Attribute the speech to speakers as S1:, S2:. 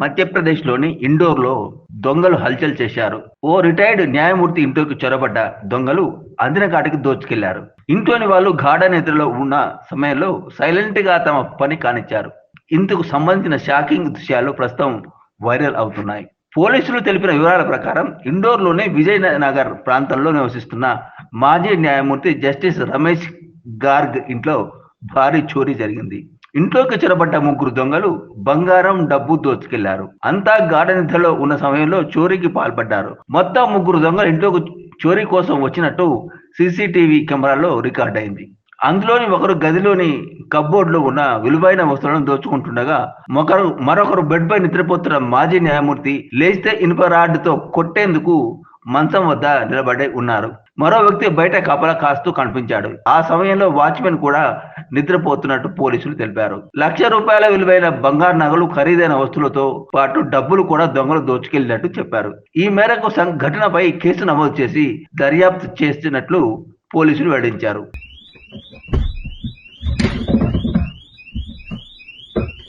S1: మధ్యప్రదేశ్‌లోని ఇండోర్‌లో దొంగలు హల్చల్ చేశారు. ఓ రిటైర్డ్ న్యాయమూర్తి ఇంట్లోకి చొరబడ్డ దొంగలు అందిన కాటికి దోచుకెళ్లారు. ఇంట్లోని వాళ్ళు గాఢ నిద్రలో ఉన్న సమయంలో సైలెంట్‌గా తమ పని కానిచ్చారు. ఇందుకు సంబంధించిన షాకింగ్ దృశ్యాలు ప్రస్తుతం వైరల్ అవుతున్నాయి. పోలీసులు తెలిపిన వివరాల ప్రకారం ఇండోర్‌లోని విజయనగర్ ప్రాంతంలో నివసిస్తున్న మాజీ న్యాయమూర్తి జస్టిస్ రమేష్ గార్గ్ ఇంట్లో భారీ చోరీ జరిగింది. ఇంట్లోకి చొరబడ్డ ముగ్గురు దొంగలు బంగారం, డబ్బు దోచుకెళ్లారు. అంతా గాఢ నిద్రలో ఉన్న సమయంలో చోరీకి పాల్పడ్డారు. మొత్తం ముగ్గురు దొంగలు ఇంట్లోకి చోరీ కోసం వచ్చినట్టు సీసీటీవీ కెమెరాలో రికార్డైంది. అందులోని ఒకరు గదిలోని కప్బోర్డ్‌లో ఉన్న విలువైన వస్తువులను దోచుకుంటుండగా, మరొకరు బెడ్‌పై నిద్రపోతున్న మాజీ న్యాయమూర్తి లేస్తే ఇనుప రాడ్‌తో కొట్టేందుకు మంచం వద్ద నిలబడి ఉన్నారు. మరో వ్యక్తి బయట కాపలా కాస్తూ కనిపించాడు. ఆ సమయంలో వాచ్‌మెన్ కూడా నిద్రపోతున్నట్టు పోలీసులు తెలిపారు. ₹1,00,000 విలువైన బంగారు నగలు, ఖరీదైన వస్తువులతో పాటు డబ్బులు కూడా దొంగలు దోచుకెళ్లినట్టు చెప్పారు. ఈ మేరకు ఘటనపై కేసు నమోదు చేసి దర్యాప్తు చేస్తున్నట్లు పోలీసులు వెల్లడించారు.